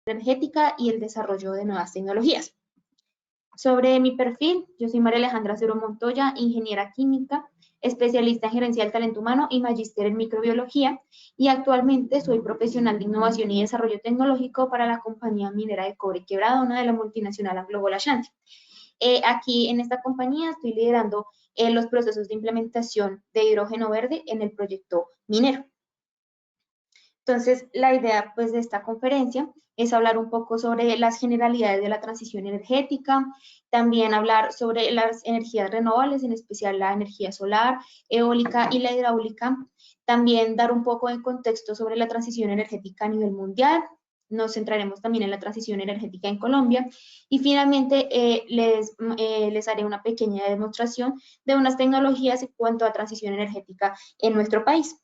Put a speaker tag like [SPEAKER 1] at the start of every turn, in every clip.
[SPEAKER 1] energética y el desarrollo de nuevas tecnologías. Sobre mi perfil, yo soy María Alejandra Cero Montoya, ingeniera química, especialista en gerencia del talento humano y magíster en microbiología, y actualmente soy profesional de innovación y desarrollo tecnológico para la compañía minera de cobre Quebradona de la multinacional Anglo Gold Ashanti. Aquí en esta compañía estoy liderando los procesos de implementación de hidrógeno verde en el proyecto minero. Entonces, la idea pues, de esta conferencia es hablar un poco sobre las generalidades de la transición energética, también hablar sobre las energías renovables, en especial la energía solar, eólica y la hidráulica, también dar un poco de contexto sobre la transición energética a nivel mundial, nos centraremos también en la transición energética en Colombia y finalmente les haré una pequeña demostración de unas tecnologías en cuanto a transición energética en nuestro país.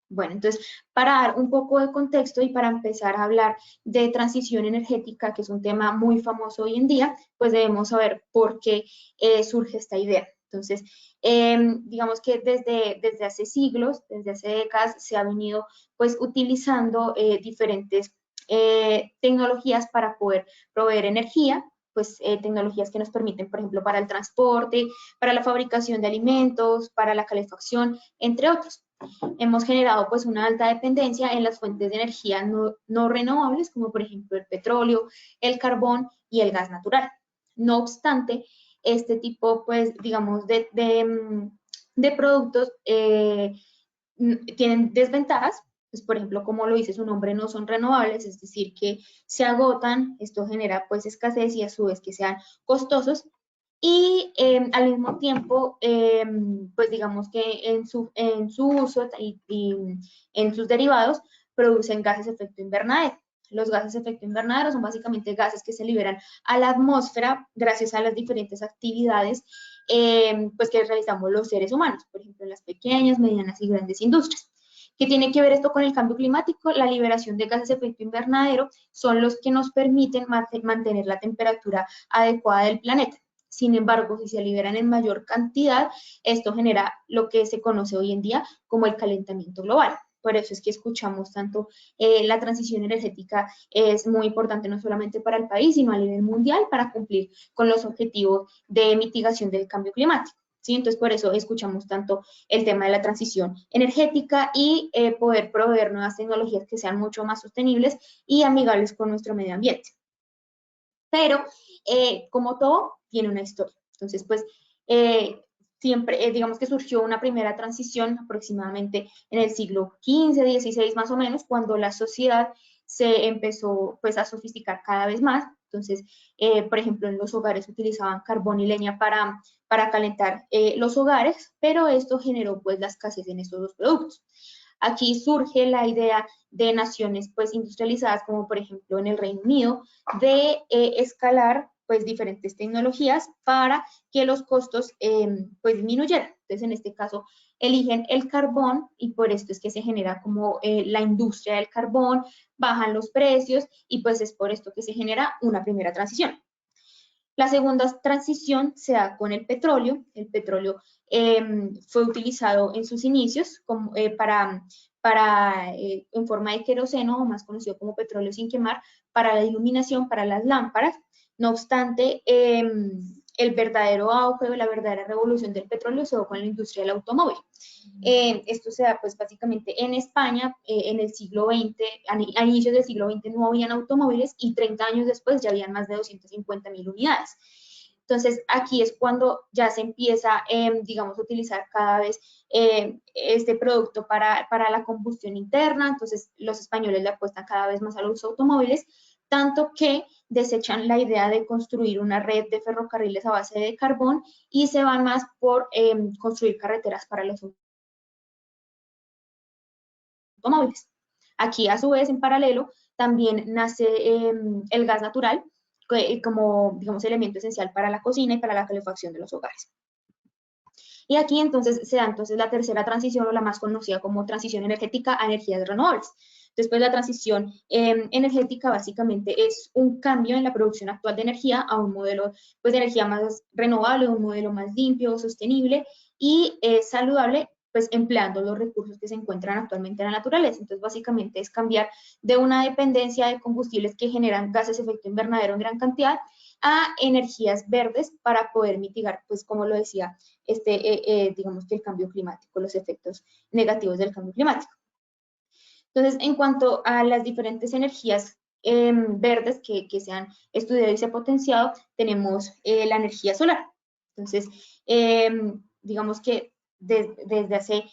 [SPEAKER 1] Bueno, entonces, para dar un poco de contexto y para empezar a hablar de transición energética, que es un tema muy famoso hoy en día, pues debemos saber por qué surge esta idea. Entonces, digamos que desde hace siglos, desde hace décadas, se ha venido pues utilizando diferentes tecnologías para poder proveer energía, pues tecnologías que nos permiten, por ejemplo, para el transporte, para la fabricación de alimentos, para la calefacción, entre otros. Hemos generado pues una alta dependencia en las fuentes de energía no renovables, como por ejemplo el petróleo, el carbón y el gas natural. No obstante, este tipo, pues, digamos, de productos tienen desventajas, pues, por ejemplo, como lo dice su nombre, no son renovables, es decir, que se agotan, esto genera pues escasez y a su vez que sean costosos, y al mismo tiempo, pues digamos que en su uso y en sus derivados producen gases de efecto invernadero. Los gases de efecto invernadero son básicamente gases que se liberan a la atmósfera gracias a las diferentes actividades pues que realizamos los seres humanos, por ejemplo, en las pequeñas, medianas y grandes industrias. ¿Qué tiene que ver esto con el cambio climático? La liberación de gases de efecto invernadero son los que nos permiten mantener la temperatura adecuada del planeta. Sin embargo, si se liberan en mayor cantidad, esto genera lo que se conoce hoy en día como el calentamiento global. Por eso es que escuchamos tanto la transición energética es muy importante no solamente para el país, sino a nivel mundial para cumplir con los objetivos de mitigación del cambio climático. ¿Sí? Entonces, por eso escuchamos tanto el tema de la transición energética y poder proveer nuevas tecnologías que sean mucho más sostenibles y amigables con nuestro medio ambiente. Pero, como todo, tiene una historia. Entonces, pues, siempre, digamos que surgió una primera transición aproximadamente en el siglo XV, XVI más o menos, cuando la sociedad se empezó pues a sofisticar cada vez más. Entonces, por ejemplo, en los hogares utilizaban carbón y leña para calentar los hogares, pero esto generó pues la escasez en estos dos productos. Aquí surge la idea de naciones pues industrializadas como por ejemplo en el Reino Unido de escalar pues diferentes tecnologías para que los costos pues disminuyeran. Entonces en este caso eligen el carbón y por esto es que se genera como la industria del carbón, bajan los precios y pues es por esto que se genera una primera transición. La segunda transición se da con el petróleo. El petróleo fue utilizado en sus inicios como, en forma de queroseno, más conocido como petróleo sin quemar, para la iluminación, para las lámparas. No obstante, el verdadero auge, la verdadera revolución del petróleo se dio con la industria del automóvil. Esto se da pues básicamente en España en el siglo XX, a inicios del siglo XX no habían automóviles y 30 años después ya habían más de 250.000 unidades. Entonces, aquí es cuando ya se empieza, digamos, a utilizar cada vez este producto para la combustión interna. Entonces, los españoles le apuestan cada vez más a los automóviles, tanto que desechan la idea de construir una red de ferrocarriles a base de carbón y se van más por construir carreteras para los automóviles. Aquí, a su vez, en paralelo, también nace el gas natural como, digamos, elemento esencial para la cocina y para la calefacción de los hogares. Y aquí entonces se da entonces la tercera transición o la más conocida como transición energética a energías renovables. Después la transición energética básicamente es un cambio en la producción actual de energía a un modelo pues, de energía más renovable, un modelo más limpio, sostenible y saludable, pues empleando los recursos que se encuentran actualmente en la naturaleza. Entonces, básicamente es cambiar de una dependencia de combustibles que generan gases de efecto invernadero en gran cantidad a energías verdes para poder mitigar, pues como lo decía, digamos que el cambio climático, los efectos negativos del cambio climático. Entonces, en cuanto a las diferentes energías verdes que se han estudiado y se ha potenciado, tenemos la energía solar. Entonces, digamos que desde hace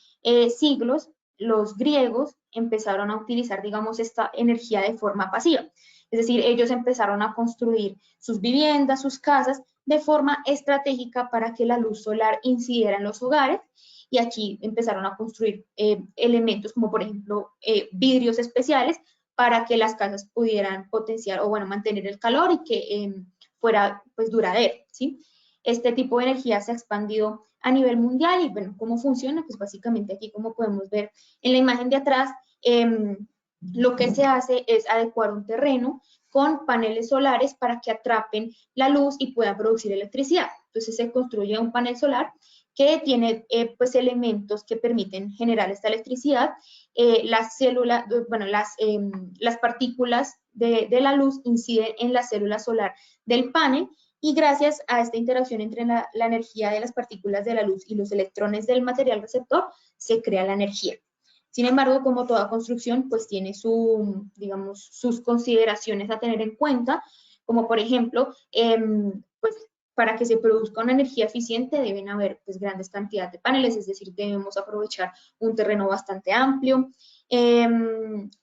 [SPEAKER 1] siglos, los griegos empezaron a utilizar, digamos, esta energía de forma pasiva. Es decir, ellos empezaron a construir sus viviendas, sus casas, de forma estratégica para que la luz solar incidiera en los hogares, y aquí empezaron a construir elementos como, por ejemplo, vidrios especiales para que las casas pudieran potenciar o, bueno, mantener el calor y que fuera, pues, duradero, ¿sí? Este tipo de energía se ha expandido a nivel mundial y, bueno, ¿cómo funciona? Pues básicamente aquí, como podemos ver en la imagen de atrás, lo que se hace es adecuar un terreno con paneles solares para que atrapen la luz y puedan producir electricidad. Entonces se construye un panel solar que tiene pues elementos que permiten generar esta electricidad. Las células, bueno, las partículas de la luz inciden en la célula solar del panel, y gracias a esta interacción entre la energía de las partículas de la luz y los electrones del material receptor, se crea la energía. Sin embargo, como toda construcción, pues tiene digamos, sus consideraciones a tener en cuenta, como por ejemplo, pues para que se produzca una energía eficiente deben haber, pues, grandes cantidades de paneles, es decir, debemos aprovechar un terreno bastante amplio.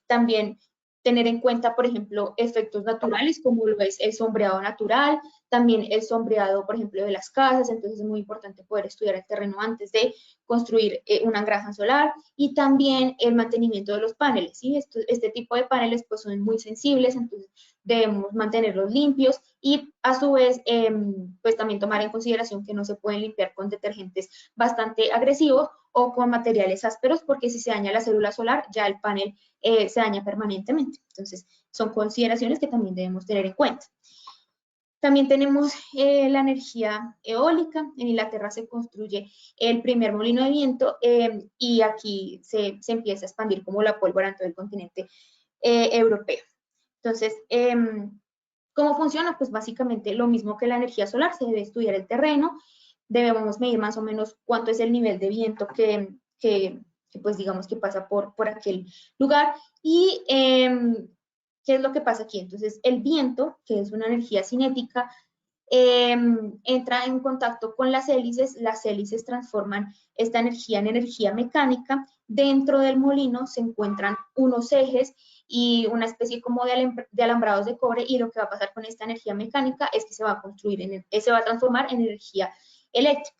[SPEAKER 1] También tener en cuenta, por ejemplo, efectos naturales como lo es el sombreado natural, también el sombreado, por ejemplo, de las casas. Entonces es muy importante poder estudiar el terreno antes de construir una granja solar, y también el mantenimiento de los paneles, ¿sí? Este tipo de paneles pues son muy sensibles, entonces debemos mantenerlos limpios y a su vez pues también tomar en consideración que no se pueden limpiar con detergentes bastante agresivos o con materiales ásperos, porque si se daña la célula solar ya el panel se daña permanentemente. Entonces son consideraciones que también debemos tener en cuenta. También tenemos la energía eólica. En Inglaterra se construye el primer molino de viento y aquí se empieza a expandir como la pólvora en todo el continente europeo. Entonces, ¿cómo funciona? Pues básicamente lo mismo que la energía solar, se debe estudiar el terreno, debemos medir más o menos cuánto es el nivel de viento que pues digamos que pasa por aquel lugar, y ¿qué es lo que pasa aquí? Entonces, el viento, que es una energía cinética, entra en contacto con las hélices transforman esta energía en energía mecánica. Dentro del molino se encuentran unos ejes y una especie como de alambrados de cobre, y lo que va a pasar con esta energía mecánica es que se va a transformar en energía eléctrica.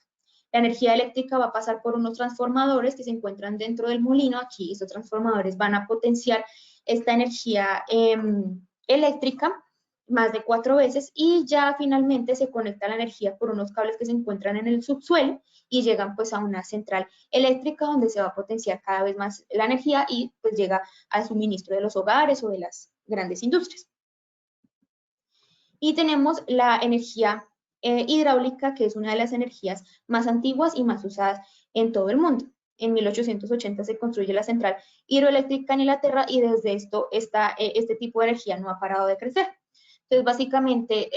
[SPEAKER 1] La energía eléctrica va a pasar por unos transformadores que se encuentran dentro del molino. Aquí estos transformadores van a potenciar esta energía eléctrica más de 4 veces, y ya finalmente se conecta la energía por unos cables que se encuentran en el subsuelo y llegan pues a una central eléctrica donde se va a potenciar cada vez más la energía y pues llega al suministro de los hogares o de las grandes industrias. Y tenemos la energía hidráulica, que es una de las energías más antiguas y más usadas en todo el mundo. En 1880 se construye la central hidroeléctrica en Inglaterra y desde este tipo de energía no ha parado de crecer. Entonces, básicamente,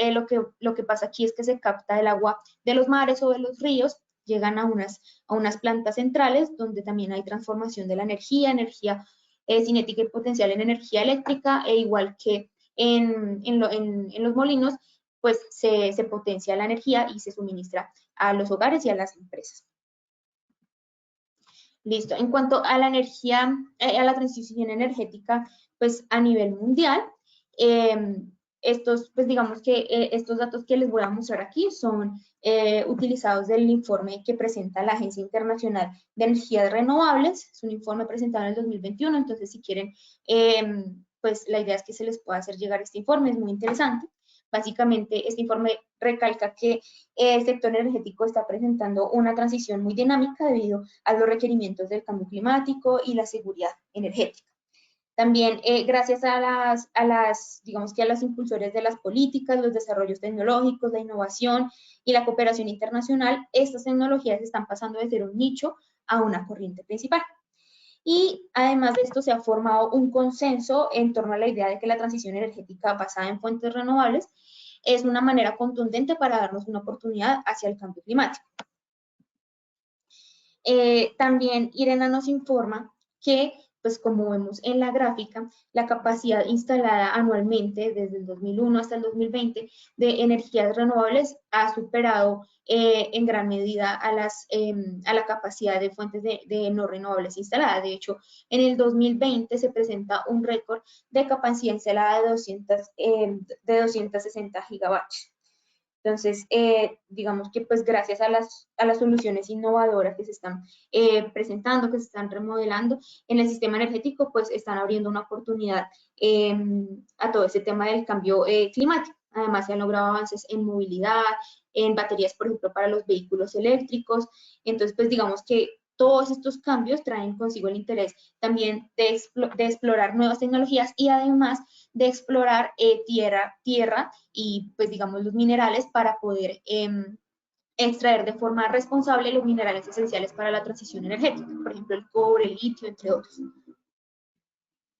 [SPEAKER 1] lo que pasa aquí es que se capta el agua de los mares o de los ríos, llegan a unas plantas centrales donde también hay transformación de la energía cinética y potencial en energía eléctrica, e igual que en los molinos, pues se potencia la energía y se suministra a los hogares y a las empresas. Listo. En cuanto a la energía, a la transición energética, pues a nivel mundial, pues digamos que estos datos que les voy a mostrar aquí son utilizados del informe que presenta la Agencia Internacional de Energías Renovables. Es un informe presentado en el 2021, entonces si quieren, pues la idea es que se les pueda hacer llegar este informe, es muy interesante. Básicamente, este informe recalca que el sector energético está presentando una transición muy dinámica debido a los requerimientos del cambio climático y la seguridad energética. También, gracias digamos que a los impulsores de las políticas, los desarrollos tecnológicos, la innovación y la cooperación internacional, estas tecnologías están pasando de ser un nicho a una corriente principal. Y además de esto se ha formado un consenso en torno a la idea de que la transición energética basada en fuentes renovables es una manera contundente para darnos una oportunidad hacia el cambio climático. También Irena nos informa que, pues como vemos en la gráfica, la capacidad instalada anualmente desde el 2001 hasta el 2020 de energías renovables ha superado en gran medida a la capacidad de fuentes de no renovables instaladas. De hecho, en el 2020 se presenta un récord de capacidad instalada de 260 gigavatios. Entonces, digamos que pues gracias a las soluciones innovadoras que se están presentando, que se están remodelando en el sistema energético, pues están abriendo una oportunidad a todo este tema del cambio climático. Además, se han logrado avances en movilidad, en baterías, por ejemplo, para los vehículos eléctricos. Entonces, pues digamos que todos estos cambios traen consigo el interés también de explorar nuevas tecnologías y además de explorar tierra y pues digamos los minerales para poder extraer de forma responsable los minerales esenciales para la transición energética, por ejemplo el cobre, el litio, entre otros.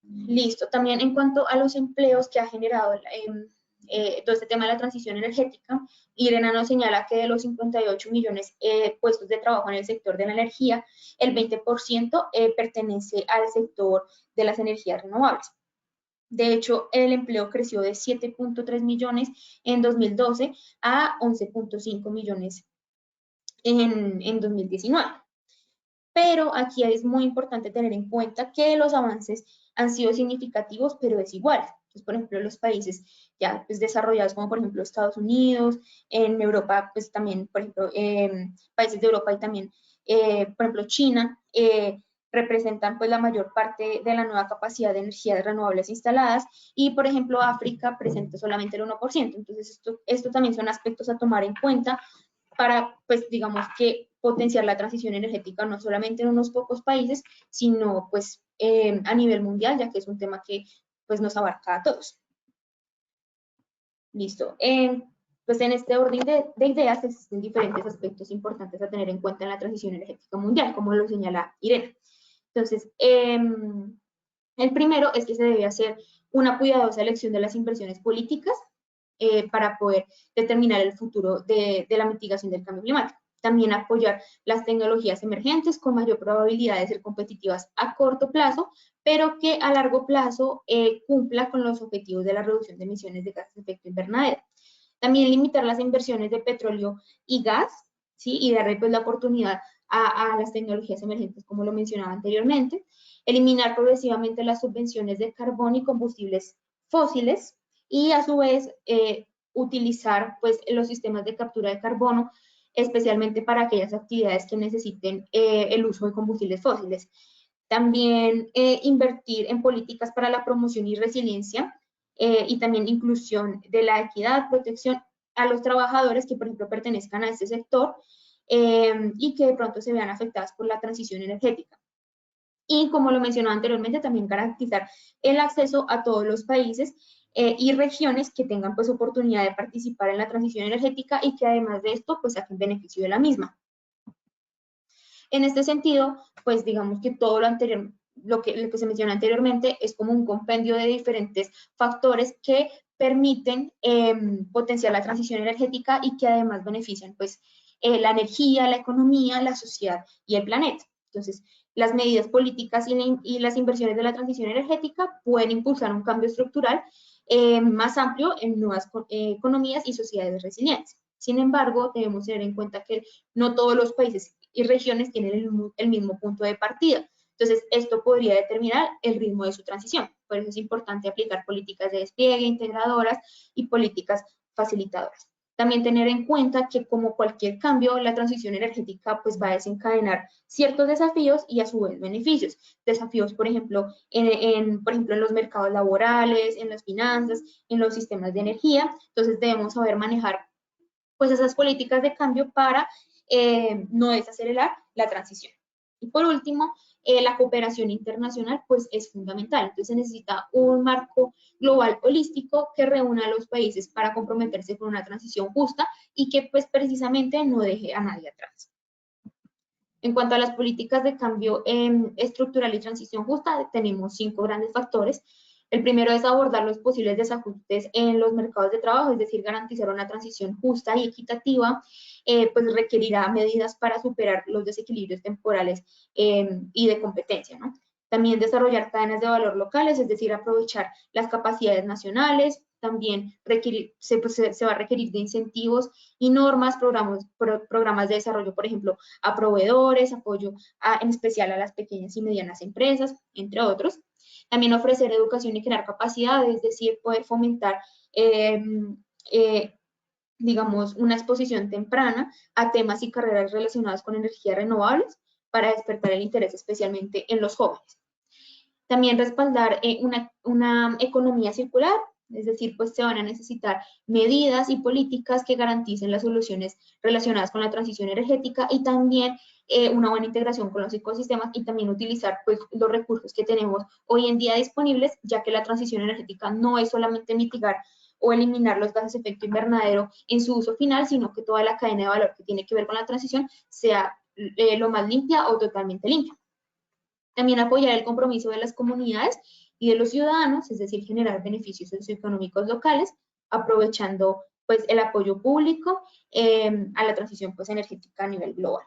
[SPEAKER 1] Listo, también en cuanto a los empleos que ha generado todo este tema de la transición energética, Irena nos señala que de los 58 millones puestos de trabajo en el sector de la energía, el 20% pertenece al sector de las energías renovables. De hecho, el empleo creció de 7.3 millones en 2012 a 11.5 millones en 2019. Pero aquí es muy importante tener en cuenta que los avances han sido significativos, pero desiguales. Entonces, por ejemplo, los países ya pues, desarrollados, como por ejemplo Estados Unidos, en Europa, pues también, por ejemplo, países de Europa y también, por ejemplo, China, representan pues la mayor parte de la nueva capacidad de energías renovables instaladas y, por ejemplo, África presenta solamente el 1%. Entonces, esto también son aspectos a tomar en cuenta para, pues, digamos que potenciar la transición energética no solamente en unos pocos países, sino, pues, a nivel mundial, ya que es un tema que, pues, nos abarca a todos. Listo. Pues en este orden de ideas existen diferentes aspectos importantes a tener en cuenta en la transición energética mundial, como lo señala Irene. Entonces, el primero es que se debe hacer una cuidadosa elección de las inversiones políticas para poder determinar el futuro de la mitigación del cambio climático. También apoyar las tecnologías emergentes con mayor probabilidad de ser competitivas a corto plazo, pero que a largo plazo cumpla con los objetivos de la reducción de emisiones de gases de efecto invernadero. También limitar las inversiones de petróleo y gas, ¿sí? Y darle pues la oportunidad a las tecnologías emergentes, como lo mencionaba anteriormente. Eliminar progresivamente las subvenciones de carbón y combustibles fósiles y a su vez utilizar pues los sistemas de captura de carbono, especialmente para aquellas actividades que necesiten el uso de combustibles fósiles. También invertir en políticas para la promoción y resiliencia y también inclusión de la equidad, protección a los trabajadores que, por ejemplo, pertenezcan a este sector y que de pronto se vean afectadas por la transición energética. Y como lo mencionaba anteriormente, también garantizar el acceso a todos los países y regiones que tengan pues oportunidad de participar en la transición energética y que además de esto pues saquen beneficio de la misma. En este sentido, pues digamos que todo lo anterior, lo que se mencionó anteriormente es como un compendio de diferentes factores que permiten potenciar la transición energética y que además benefician pues la energía, la economía, la sociedad y el planeta. Entonces, las medidas políticas y las inversiones de la transición energética pueden impulsar un cambio estructural más amplio en nuevas economías y sociedades resilientes. Sin embargo, debemos tener en cuenta que no todos los países y regiones tienen el mismo punto de partida. Entonces, esto podría determinar el ritmo de su transición. Por eso es importante aplicar políticas de despliegue integradoras y políticas facilitadoras. También tener en cuenta que como cualquier cambio, la transición energética pues va a desencadenar ciertos desafíos y a su vez beneficios. Desafíos, por ejemplo, en los mercados laborales, en las finanzas, en los sistemas de energía. Entonces debemos saber manejar pues esas políticas de cambio para no desacelerar la transición. Y por último, la cooperación internacional pues es fundamental. Entonces se necesita un marco global holístico que reúna a los países para comprometerse con una transición justa y que pues precisamente no deje a nadie atrás. En cuanto a las políticas de cambio estructural y transición justa, tenemos 5 grandes factores. El primero es abordar los posibles desajustes en los mercados de trabajo, es decir, garantizar una transición justa y equitativa, pues requerirá medidas para superar los desequilibrios temporales y de competencia, ¿no? También desarrollar cadenas de valor locales, es decir, aprovechar las capacidades nacionales. También se va a requerir de incentivos y normas, programas de desarrollo, por ejemplo, a proveedores, apoyo en especial a las pequeñas y medianas empresas, entre otros. También ofrecer educación y crear capacidades, es decir, poder fomentar, digamos, una exposición temprana a temas y carreras relacionadas con energías renovables para despertar el interés especialmente en los jóvenes. También respaldar una economía circular, es decir, pues se van a necesitar medidas y políticas que garanticen las soluciones relacionadas con la transición energética y también una buena integración con los ecosistemas y también utilizar pues los recursos que tenemos hoy en día disponibles, ya que la transición energética no es solamente mitigar o eliminar los gases de efecto invernadero en su uso final, sino que toda la cadena de valor que tiene que ver con la transición sea lo más limpia o totalmente limpia. También apoyar el compromiso de las comunidades y de los ciudadanos, es decir, generar beneficios socioeconómicos locales, aprovechando pues el apoyo público a la transición pues energética a nivel global.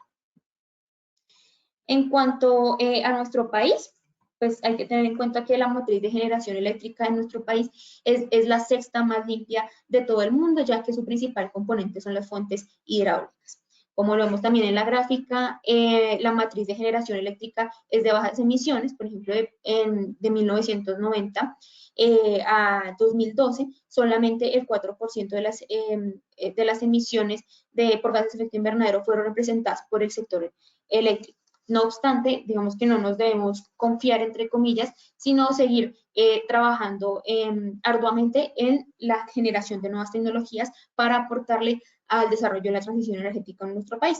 [SPEAKER 1] En cuanto a nuestro país, pues hay que tener en cuenta que la matriz de generación eléctrica en nuestro país es la 6ª más limpia de todo el mundo, ya que su principal componente son las fuentes hidráulicas. Como lo vemos también en la gráfica, la matriz de generación eléctrica es de bajas emisiones, por ejemplo, de 1990 a 2012, solamente el 4% de las emisiones por gases de efecto invernadero fueron representadas por el sector eléctrico. No obstante, digamos que no nos debemos confiar, entre comillas, sino seguir trabajando arduamente en la generación de nuevas tecnologías para aportarle al desarrollo de la transición energética en nuestro país.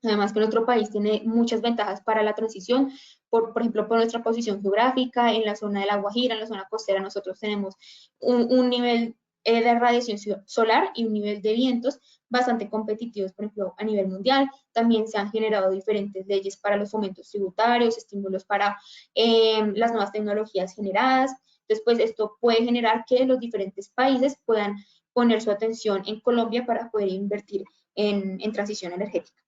[SPEAKER 1] Además que nuestro país tiene muchas ventajas para la transición, por ejemplo, por nuestra posición geográfica, en la zona de La Guajira, en la zona costera, nosotros tenemos un nivel de radiación solar y un nivel de vientos bastante competitivos, por ejemplo, a nivel mundial. También se han generado diferentes leyes para los fomentos tributarios, estímulos para las nuevas tecnologías generadas. Después, esto puede generar que los diferentes países puedan poner su atención en Colombia para poder invertir en transición energética.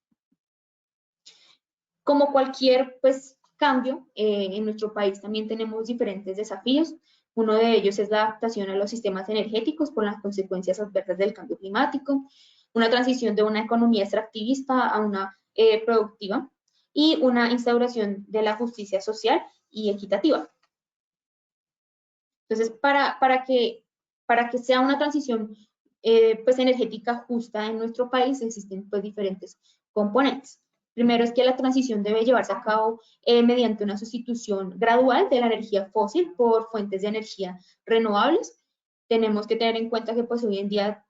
[SPEAKER 1] Como cualquier pues, cambio, en nuestro país también tenemos diferentes desafíos. Uno de ellos es la adaptación a los sistemas energéticos por las consecuencias adversas del cambio climático, una transición de una economía extractivista a una productiva y una instauración de la justicia social y equitativa. Entonces, para que sea una transición pues, energética justa en nuestro país, existen pues, diferentes componentes. Primero es que la transición debe llevarse a cabo mediante una sustitución gradual de la energía fósil por fuentes de energía renovables. Tenemos que tener en cuenta que pues, hoy en día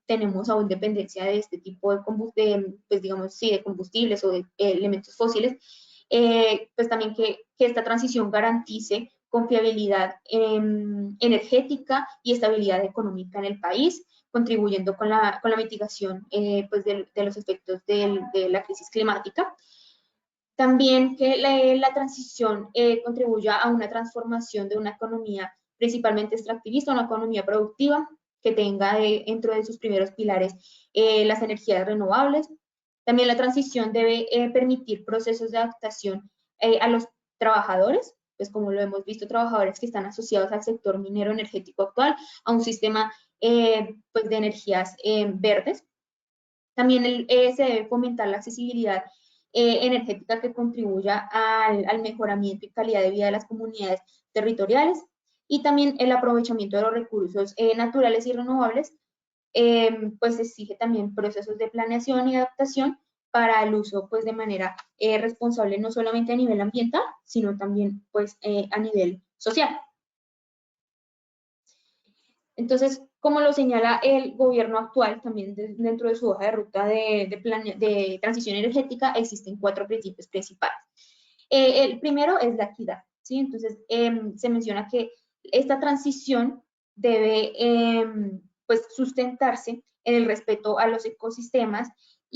[SPEAKER 1] tenemos aún dependencia de este tipo de pues, digamos, sí, de combustibles o de elementos fósiles. Pues también que esta transición garantice confiabilidad energética y estabilidad económica en el país, contribuyendo con la mitigación pues de los efectos de la crisis climática. También que la transición contribuya a una transformación de una economía principalmente extractivista, una economía productiva que tenga dentro de sus primeros pilares las energías renovables. También la transición debe permitir procesos de adaptación a los trabajadores, pues como lo hemos visto, trabajadores que están asociados al sector minero energético actual, a un sistema pues de energías verdes. También se debe fomentar la accesibilidad energética que contribuya al mejoramiento y calidad de vida de las comunidades territoriales y también el aprovechamiento de los recursos naturales y renovables, pues exige también procesos de planeación y adaptación para el uso pues de manera responsable no solamente a nivel ambiental, sino también pues a nivel social. Entonces, como lo señala el gobierno actual, también dentro de su hoja de ruta de transición energética, existen 4 principios principales. El primero es la equidad, ¿sí? Entonces, se menciona que esta transición debe pues, sustentarse en el respeto a los ecosistemas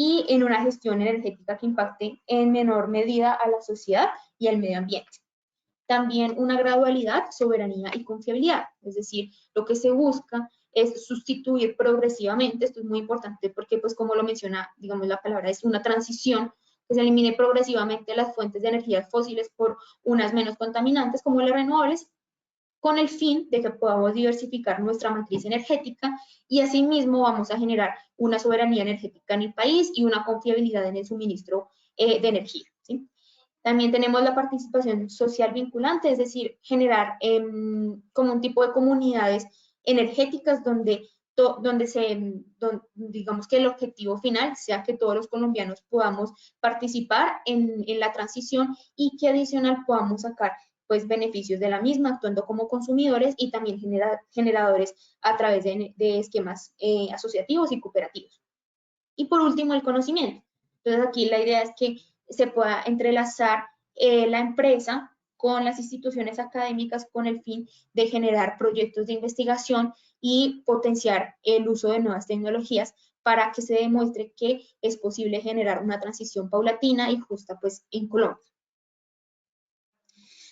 [SPEAKER 1] y en una gestión energética que impacte en menor medida a la sociedad y al medio ambiente. También una gradualidad, soberanía y confiabilidad, es decir, lo que se busca es sustituir progresivamente, esto es muy importante porque pues como lo menciona, digamos la palabra es una transición, que se elimine progresivamente las fuentes de energías fósiles por unas menos contaminantes como las renovables, con el fin de que podamos diversificar nuestra matriz energética y asimismo vamos a generar una soberanía energética en el país y una confiabilidad en el suministro de energía, ¿sí? También tenemos la participación social vinculante, es decir, generar como un tipo de comunidades energéticas digamos que el objetivo final sea que todos los colombianos podamos participar en la transición y que adicional podamos sacar pues beneficios de la misma, actuando como consumidores y también generadores a través de esquemas asociativos y cooperativos. Y por último, el conocimiento. Entonces aquí la idea es que se pueda entrelazar la empresa con las instituciones académicas con el fin de generar proyectos de investigación y potenciar el uso de nuevas tecnologías para que se demuestre que es posible generar una transición paulatina y justa pues en Colombia.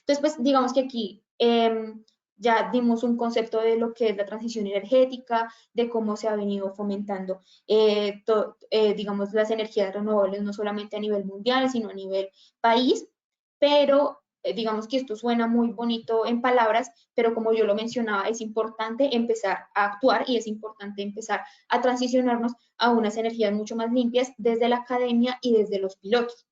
[SPEAKER 1] Entonces, pues digamos que aquí ya dimos un concepto de lo que es la transición energética, de cómo se ha venido fomentando, digamos, las energías renovables, no solamente a nivel mundial, sino a nivel país, pero digamos que esto suena muy bonito en palabras, pero como yo lo mencionaba, es importante empezar a actuar y es importante empezar a transicionarnos a unas energías mucho más limpias desde la academia y desde los pilotos.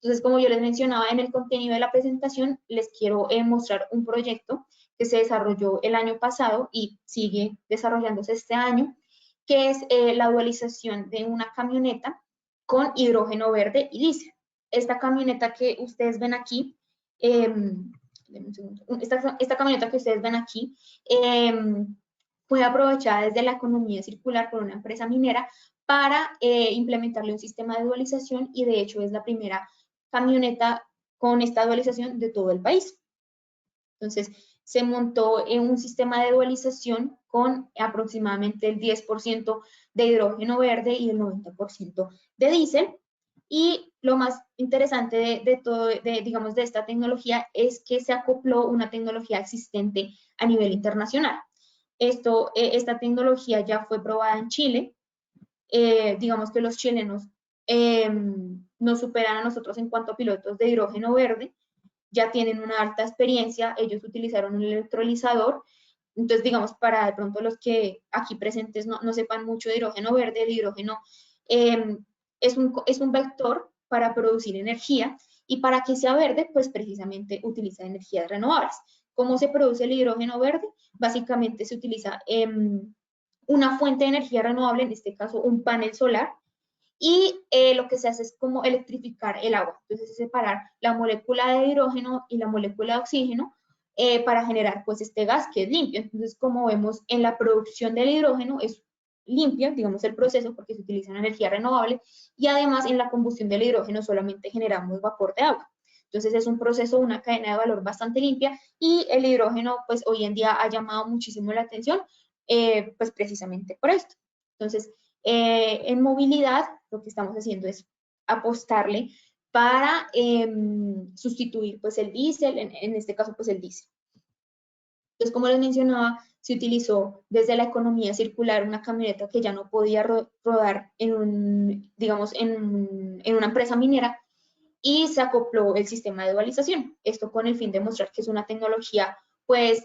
[SPEAKER 1] Entonces, como yo les mencionaba en el contenido de la presentación, les quiero mostrar un proyecto que se desarrolló el año pasado y sigue desarrollándose este año, que es la dualización de una camioneta con hidrógeno verde y diésel. Esta camioneta que ustedes ven aquí, esta camioneta que ustedes ven aquí, fue aprovechada desde la economía circular por una empresa minera para implementarle un sistema de dualización y de hecho es la primera camioneta con esta dualización de todo el país. Entonces, se montó en un sistema de dualización con aproximadamente el 10% de hidrógeno verde y el 90% de diésel. Y lo más interesante digamos, de esta tecnología es que se acopló una tecnología existente a nivel internacional. Esta tecnología ya fue probada en Chile. Digamos que los chilenos nos superan a nosotros en cuanto a pilotos de hidrógeno verde, ya tienen una alta experiencia, ellos utilizaron un electrolizador, entonces digamos para de pronto los que aquí presentes no sepan mucho de hidrógeno verde, el hidrógeno eh, es un vector para producir energía y para que sea verde, pues precisamente utiliza energías renovables. ¿Cómo se produce el hidrógeno verde? Básicamente se utiliza una fuente de energía renovable, en este caso un panel solar, y lo que se hace es como electrificar el agua. Entonces, es separar la molécula de hidrógeno y la molécula de oxígeno para generar pues este gas que es limpio. Entonces, como vemos en la producción del hidrógeno es limpio, digamos el proceso, porque se utiliza una energía renovable y además en la combustión del hidrógeno solamente generamos vapor de agua. Entonces es un proceso, una cadena de valor bastante limpia y el hidrógeno pues hoy en día ha llamado muchísimo la atención pues precisamente por esto. Entonces, en movilidad, lo que estamos haciendo es apostarle para sustituir pues el diésel, en este caso pues el diésel. Entonces, como les mencionaba, se utilizó desde la economía circular una camioneta que ya no podía rodar digamos, en una empresa minera y se acopló el sistema de dualización. Esto con el fin de mostrar que es una tecnología pues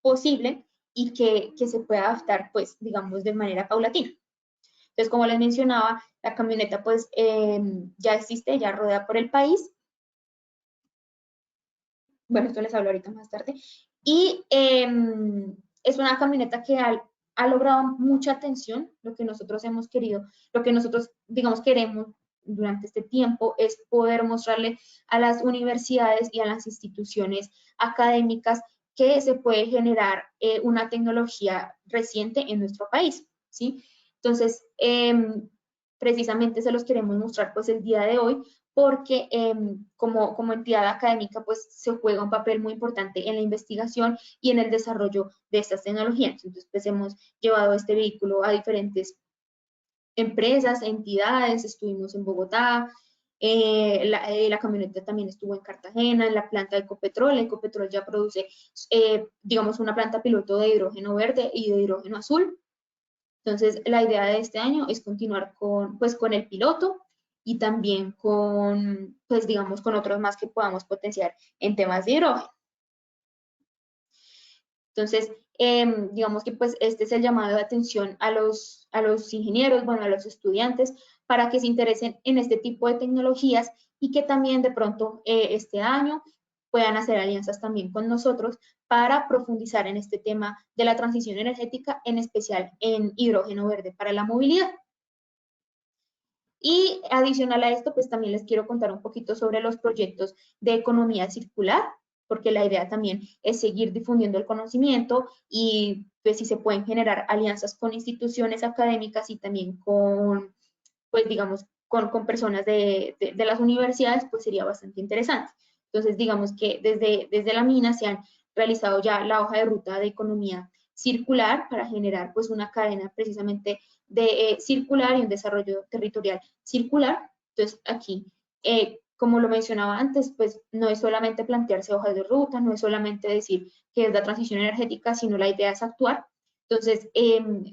[SPEAKER 1] posible y que se puede adaptar pues digamos de manera paulatina. Entonces, como les mencionaba, la camioneta pues ya existe, ya rodea por el país. Bueno, esto les hablo ahorita más tarde. Y es una camioneta que ha logrado mucha atención. Lo que nosotros hemos querido, lo que nosotros, digamos, queremos durante este tiempo es poder mostrarle a las universidades y a las instituciones académicas que se puede generar una tecnología reciente en nuestro país, ¿sí? Entonces, precisamente se los queremos mostrar pues el día de hoy porque como entidad académica pues se juega un papel muy importante en la investigación y en el desarrollo de estas tecnologías. Entonces pues hemos llevado este vehículo a diferentes empresas, entidades, estuvimos en Bogotá, la camioneta también estuvo en Cartagena, en la planta de Ecopetrol ya produce, digamos, una planta piloto de hidrógeno verde y de hidrógeno azul. Entonces, la idea de este año es continuar con, pues, con el piloto y también con, pues, digamos, con otros más que podamos potenciar en temas de hidrógeno. Entonces, digamos que pues este es el llamado de atención a los ingenieros, bueno, a los estudiantes, para que se interesen en este tipo de tecnologías y que también de pronto este año puedan hacer alianzas también con nosotros para profundizar en este tema de la transición energética, en especial en hidrógeno verde para la movilidad. Y adicional a esto, pues también les quiero contar un poquito sobre los proyectos de economía circular, porque la idea también es seguir difundiendo el conocimiento y pues si se pueden generar alianzas con instituciones académicas y también con, pues digamos, con personas de las universidades, pues sería bastante interesante. Entonces, digamos que desde la mina se han realizado ya la hoja de ruta de economía circular para generar pues una cadena precisamente de circular y un desarrollo territorial circular. Entonces, aquí, como lo mencionaba antes, pues no es solamente plantearse hojas de ruta, no es solamente decir que es la transición energética, sino la idea es actuar. Entonces,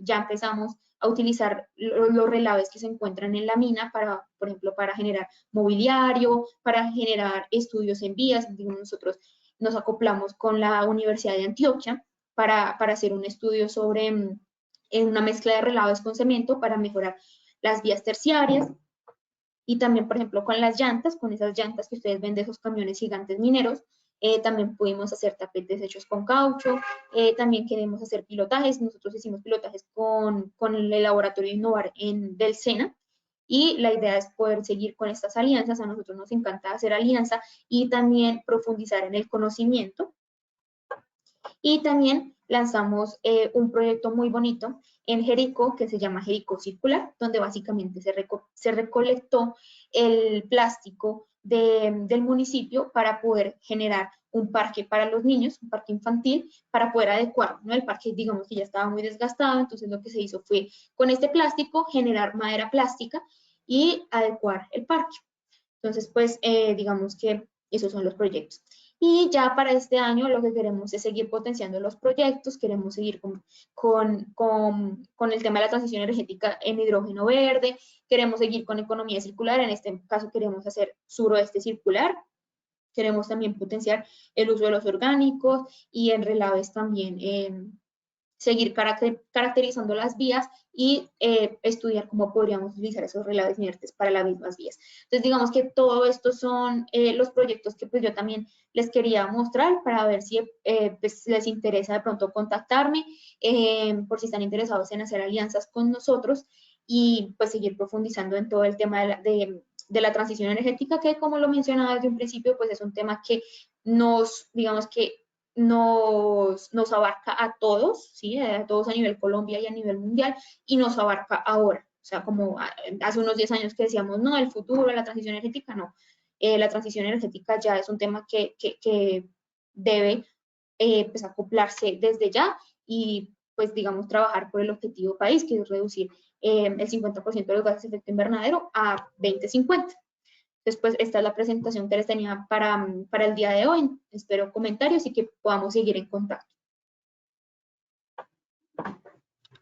[SPEAKER 1] ya empezamos a utilizar los relaves que se encuentran en la mina para, por ejemplo, para generar mobiliario, para generar estudios en vías. Nosotros nos acoplamos con la Universidad de Antioquia para hacer un estudio sobre una mezcla de relaves con cemento para mejorar las vías terciarias. Y también, por ejemplo, con las llantas, con esas llantas que ustedes ven de esos camiones gigantes mineros, también pudimos hacer tapetes hechos con caucho, también queremos hacer pilotajes, nosotros hicimos pilotajes con el laboratorio Innovar del SENA, y la idea es poder seguir con estas alianzas, a nosotros nos encanta hacer alianza y también profundizar en el conocimiento. Y también lanzamos un proyecto muy bonito en Jericó que se llama Jericó Circular, donde básicamente se recolectó el plástico del municipio para poder generar un parque para los niños, un parque infantil, para poder adecuar, ¿no? El parque, digamos que ya estaba muy desgastado, entonces lo que se hizo fue con este plástico generar madera plástica y adecuar el parque. Entonces, pues, digamos que esos son los proyectos. Y ya para este año lo que queremos es seguir potenciando los proyectos, queremos seguir con el tema de la transición energética en hidrógeno verde, queremos seguir con economía circular, en este caso queremos hacer suroeste circular, queremos también potenciar el uso de los orgánicos y en relaves también seguir caracterizando las vías y estudiar cómo podríamos utilizar esos relaves inertes para las mismas vías. Entonces, digamos que todo esto son los proyectos que pues yo también les quería mostrar para ver si pues, les interesa de pronto contactarme, por si están interesados en hacer alianzas con nosotros y pues seguir profundizando en todo el tema de la transición energética, que como lo mencionaba desde un principio, pues es un tema que digamos que nos abarca a todos, ¿sí? A todos a nivel Colombia y a nivel mundial, y nos abarca ahora. O sea, como hace unos 10 años que decíamos, no, el futuro, la transición energética, no. La transición energética ya es un tema que debe pues, acoplarse desde ya y, pues, digamos, trabajar por el objetivo país, que es reducir el 50% de los gases de efecto invernadero a 2050. Después, esta es la presentación que les tenía para el día de hoy. Espero comentarios y que podamos seguir en contacto.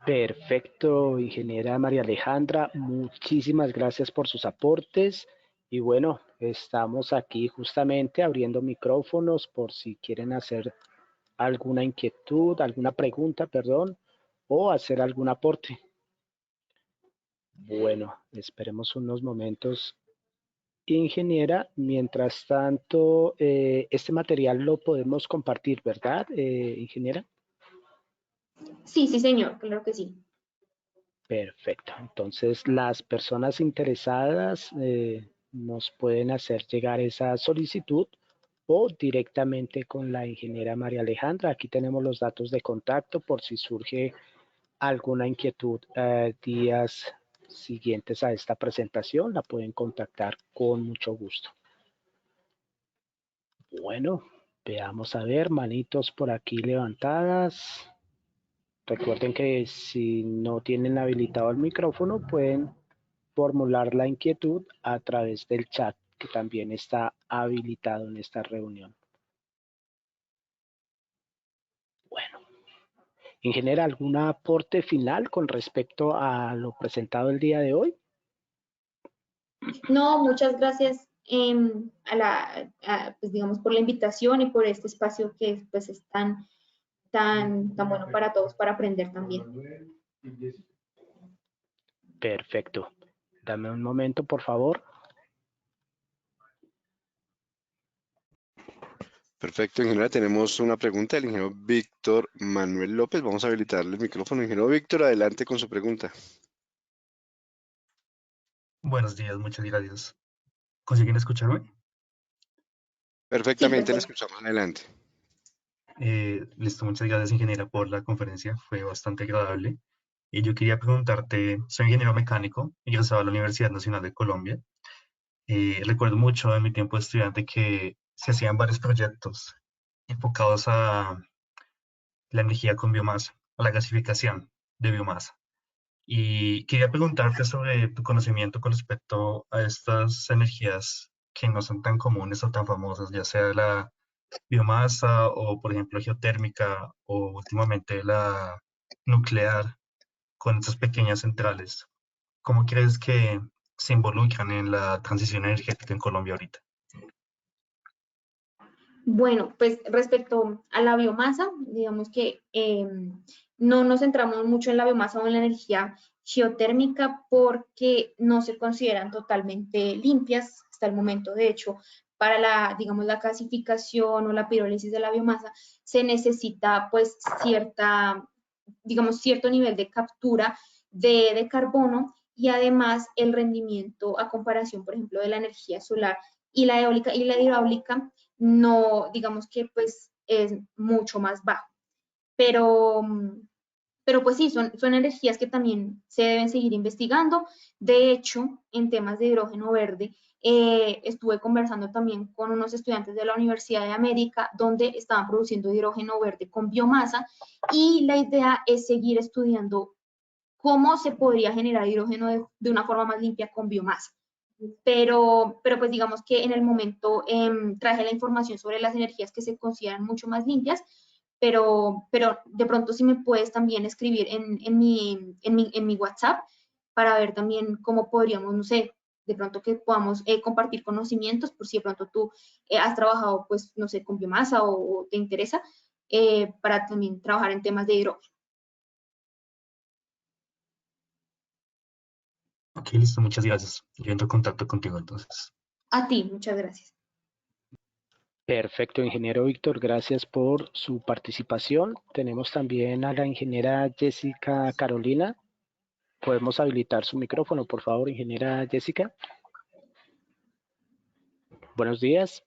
[SPEAKER 2] Perfecto, ingeniera María Alejandra, muchísimas gracias por sus aportes y bueno, estamos aquí justamente abriendo micrófonos por si quieren hacer alguna inquietud, alguna pregunta, perdón, o hacer algún aporte. Bueno, esperemos unos momentos, ingeniera. Mientras tanto, este material lo podemos compartir, ¿verdad, ingeniera?
[SPEAKER 1] Sí, sí, señor, claro que sí.
[SPEAKER 2] Perfecto. Entonces, las personas interesadas nos pueden hacer llegar esa solicitud o directamente con la ingeniera María Alejandra. Aquí tenemos los datos de contacto por si surge alguna inquietud días siguientes a esta presentación. La pueden contactar con mucho gusto. Bueno, veamos a ver, manitos por aquí levantadas. Recuerden que si no tienen habilitado el micrófono, pueden formular la inquietud a través del chat, que también está habilitado en esta reunión. Bueno, ingeniera, ¿algún aporte final con respecto a lo presentado el día de hoy?
[SPEAKER 1] No, muchas gracias pues digamos, por la invitación y por este espacio que pues es tan bueno para todos para aprender también.
[SPEAKER 2] Perfecto. Dame un momento, por favor.
[SPEAKER 3] Perfecto, ingeniero. Tenemos una pregunta del ingeniero Víctor Manuel López. Vamos a habilitarle el micrófono. Ingeniero Víctor, adelante con su pregunta.
[SPEAKER 4] Buenos días, muchas gracias. ¿Consiguen escucharme?
[SPEAKER 1] Sí,
[SPEAKER 3] Perfectamente, le
[SPEAKER 1] perfecto.
[SPEAKER 3] escuchamos. Adelante.
[SPEAKER 4] Listo, muchas gracias, ingeniera, por la conferencia. Fue bastante agradable. Y yo quería preguntarte, soy ingeniero mecánico, egresado de la Universidad Nacional de Colombia. Recuerdo mucho en mi tiempo de estudiante que se hacían varios proyectos enfocados a la energía con biomasa, a la gasificación de biomasa. Y quería preguntarte sobre tu conocimiento con respecto a estas energías que no son tan comunes o tan famosas, ya sea la biomasa o, por ejemplo, geotérmica o últimamente la nuclear con estas pequeñas centrales. ¿Cómo crees que se involucran en la transición energética en Colombia ahorita?
[SPEAKER 1] Bueno, pues respecto a la biomasa, digamos que no nos centramos mucho en la biomasa o en la energía geotérmica porque no se consideran totalmente limpias hasta el momento. De hecho, para la, digamos, la gasificación o la pirólisis de la biomasa se necesita pues cierta, digamos, cierto nivel de captura de carbono y además el rendimiento a comparación, por ejemplo, de la energía solar y la eólica y la hidráulica no, digamos que pues es mucho más bajo. Pero, pero pues sí, son energías que también se deben seguir investigando. De hecho, en temas de hidrógeno verde, estuve conversando también con unos estudiantes de la Universidad de América donde estaban produciendo hidrógeno verde con biomasa y la idea es seguir estudiando cómo se podría generar hidrógeno de una forma más limpia con biomasa. Pero pues digamos que en el momento traje la información sobre las energías que se consideran mucho más limpias, pero de pronto si me puedes también escribir en mi WhatsApp para ver también cómo podríamos, no sé, de pronto que podamos compartir conocimientos, por si de pronto tú has trabajado, pues, no sé, con biomasa o te interesa, para también trabajar en temas de hidrógeno.
[SPEAKER 4] Ok, listo, muchas gracias. Yo entro en contacto contigo entonces.
[SPEAKER 1] A ti, muchas gracias.
[SPEAKER 2] Perfecto, ingeniero Víctor, gracias por su participación. Tenemos también a la ingeniera Jessica Carolina. ¿Podemos habilitar su micrófono, por favor, ingeniera Jessica? Buenos días.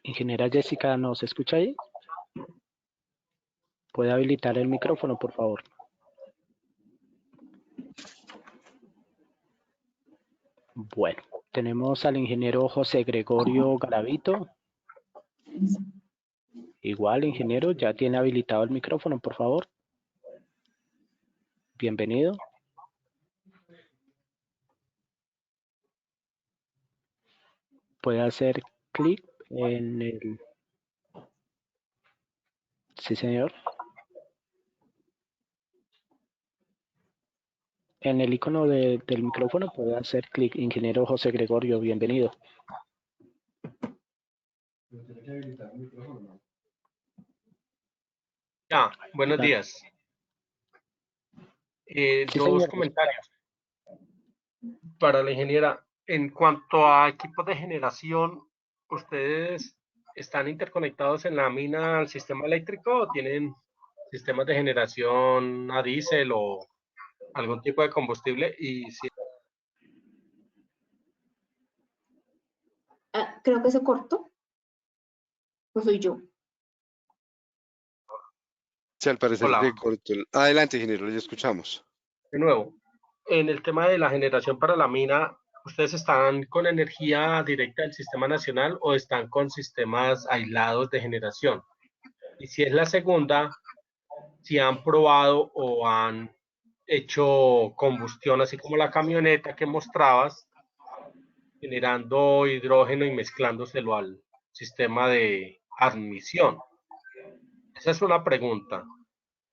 [SPEAKER 2] Ingeniera Jessica, ¿nos escucha ahí? ¿Puede habilitar el micrófono, por favor? Bueno, tenemos al ingeniero José Gregorio Garavito. Igual, ingeniero, ya tiene habilitado el micrófono, por favor. Bienvenido. Puede hacer clic en el... Sí, señor. En el icono del micrófono puede hacer clic, ingeniero José Gregorio, bienvenido.
[SPEAKER 5] Buenos
[SPEAKER 2] Claro.
[SPEAKER 5] días.
[SPEAKER 2] Sí,
[SPEAKER 5] Dos
[SPEAKER 2] señor.
[SPEAKER 5] comentarios para la ingeniera. En cuanto a equipos de generación, ¿ustedes están interconectados en la mina al sistema eléctrico o tienen sistemas de generación a diésel o algún tipo de combustible? Y si
[SPEAKER 1] Creo que se cortó, o soy yo.
[SPEAKER 3] Sí, al parecer
[SPEAKER 5] hola,
[SPEAKER 3] se cortó. Adelante, ingeniero, le escuchamos.
[SPEAKER 5] de nuevo, en el tema de la generación para la mina, ¿ustedes están con energía directa del sistema nacional o están con sistemas aislados de generación? Y si es la segunda, si han probado o han hecho combustión, así como la camioneta que mostrabas, generando hidrógeno y mezclándoselo al sistema de admisión. Esa es una pregunta.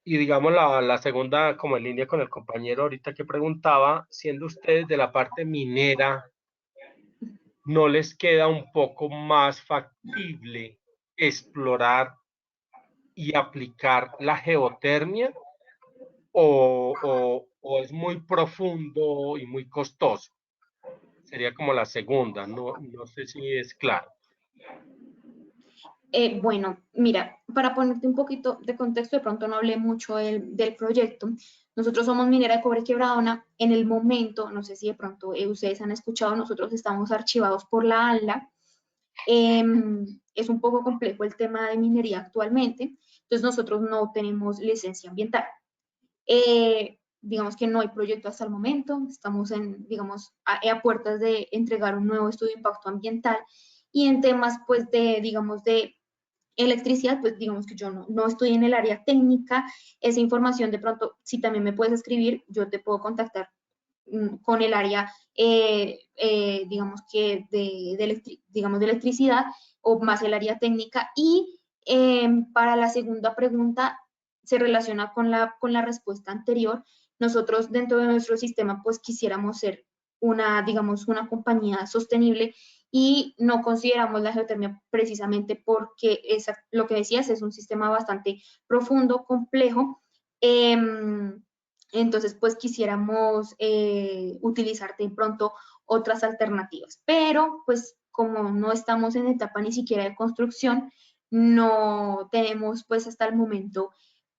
[SPEAKER 5] Y digamos la segunda, como en línea con el compañero ahorita que preguntaba, siendo ustedes de la parte minera, ¿no les queda un poco más factible explorar y aplicar la geotermia o es muy profundo y muy costoso? Sería como la segunda, no sé si es claro.
[SPEAKER 1] Bueno, mira, para ponerte un poquito de contexto, de pronto no hablé mucho del proyecto. Nosotros somos Minera de Cobre Quebradona. En el momento, no sé si de pronto ustedes han escuchado, nosotros estamos archivados por la ANLA. Es un poco complejo el tema de minería actualmente, entonces nosotros no tenemos licencia ambiental. Digamos que no hay proyecto hasta el momento, estamos digamos, a puertas de entregar un nuevo estudio de impacto ambiental y en temas, pues, digamos, de electricidad, pues digamos que yo no estoy en el área técnica, esa información de pronto, si también me puedes escribir, yo te puedo contactar con el área, digamos que digamos de electricidad o más el área técnica. Y para la segunda pregunta, se relaciona con la respuesta anterior. Nosotros dentro de nuestro sistema, pues quisiéramos ser digamos, una compañía sostenible y no consideramos la geotermia precisamente porque lo que decías es un sistema bastante profundo, complejo. Entonces, pues quisiéramos utilizar de pronto otras alternativas. Pero, pues como no estamos en etapa ni siquiera de construcción, no tenemos pues hasta el momento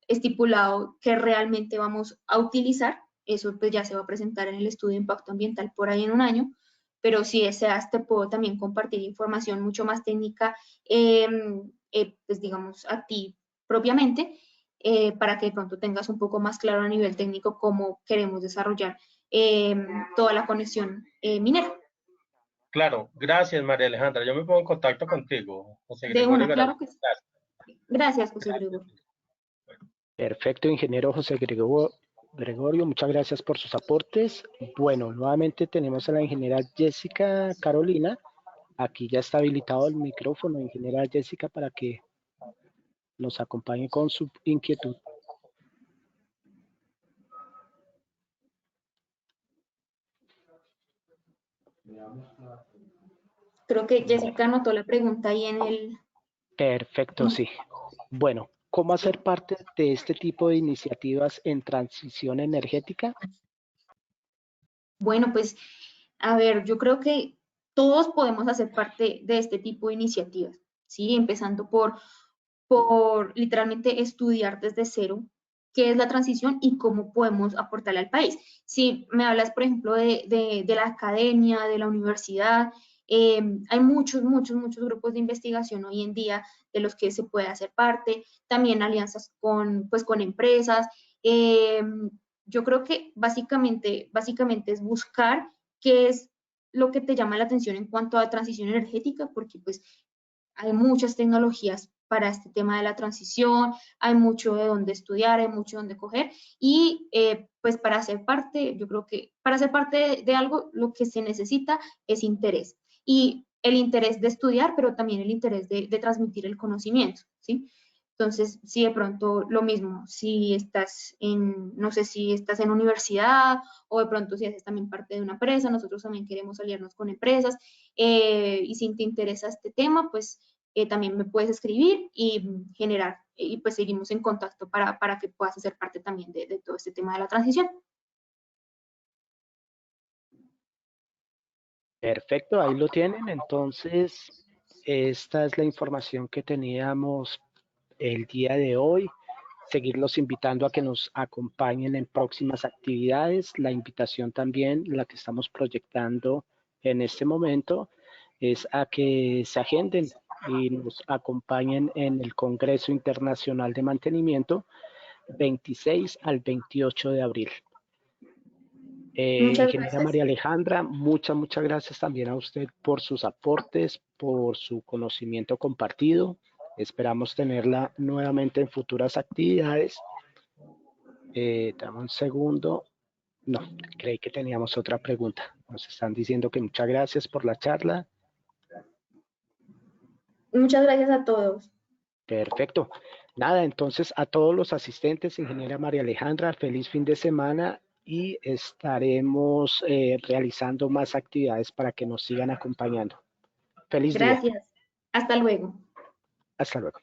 [SPEAKER 1] estipulado que realmente vamos a utilizar. Eso pues ya se va a presentar en el estudio de impacto ambiental por ahí en un año, pero si deseas te puedo también compartir información mucho más técnica, pues digamos a ti propiamente, para que de pronto tengas un poco más claro a nivel técnico cómo queremos desarrollar toda la conexión minera.
[SPEAKER 5] Claro, gracias María Alejandra. Yo me pongo en contacto contigo, José
[SPEAKER 1] De
[SPEAKER 5] Gregorio
[SPEAKER 1] una,
[SPEAKER 5] Garavito.
[SPEAKER 1] claro que sí. Gracias, José
[SPEAKER 5] Gracias.
[SPEAKER 1] Gregorio.
[SPEAKER 2] Perfecto, ingeniero José Gregorio, muchas gracias por sus aportes. Bueno, nuevamente tenemos a la ingeniera Jessica Carolina. Aquí ya está habilitado el micrófono, ingeniera Jessica, para que nos acompañe con su inquietud.
[SPEAKER 1] Creo que Jessica anotó la pregunta ahí en el...
[SPEAKER 2] Perfecto, sí. Bueno, ¿cómo hacer parte de este tipo de iniciativas en transición energética?
[SPEAKER 1] Bueno, pues, a ver, yo creo que todos podemos hacer parte de este tipo de iniciativas, ¿sí? Empezando por literalmente estudiar desde cero qué es la transición y cómo podemos aportarle al país. Si me hablas, por ejemplo, de la academia, de la universidad, hay muchos grupos de investigación hoy en día de los que se puede hacer parte, también alianzas pues, con empresas. eh, yo creo que básicamente es buscar qué es lo que te llama la atención en cuanto a transición energética, porque pues hay muchas tecnologías para este tema de la transición, hay mucho de dónde estudiar, hay mucho de dónde coger y pues para ser parte, yo creo que para ser parte de algo lo que se necesita es interés y el interés de estudiar, pero también el interés de transmitir el conocimiento, ¿sí? Entonces, si de pronto lo mismo, si estás no sé si estás en universidad o de pronto si haces también parte de una empresa, nosotros también queremos aliarnos con empresas, y si te interesa este tema, pues también me puedes escribir y generar, y pues seguimos en contacto para que puedas hacer parte también de todo este tema de la transición.
[SPEAKER 2] Perfecto, ahí lo tienen. Entonces, esta es la información que teníamos el día de hoy. Seguirlos invitando a que nos acompañen en próximas actividades. La invitación también, la que estamos proyectando en este momento, es a que se agenden y nos acompañen en el Congreso Internacional de Mantenimiento 26 al 28 de abril.
[SPEAKER 1] Muchas
[SPEAKER 2] Ingeniera
[SPEAKER 1] gracias.
[SPEAKER 2] María Alejandra, muchas gracias también a usted por sus aportes, por su conocimiento compartido. Esperamos tenerla nuevamente en futuras actividades. Dame un segundo. No, creí que teníamos otra pregunta. Nos están diciendo que muchas gracias por la charla.
[SPEAKER 1] Muchas gracias a todos.
[SPEAKER 2] Perfecto. Nada, entonces a todos los asistentes, ingeniera María Alejandra, feliz fin de semana y estaremos realizando más actividades para que nos sigan acompañando. Feliz día.
[SPEAKER 1] Gracias. Hasta luego.
[SPEAKER 2] Hasta luego.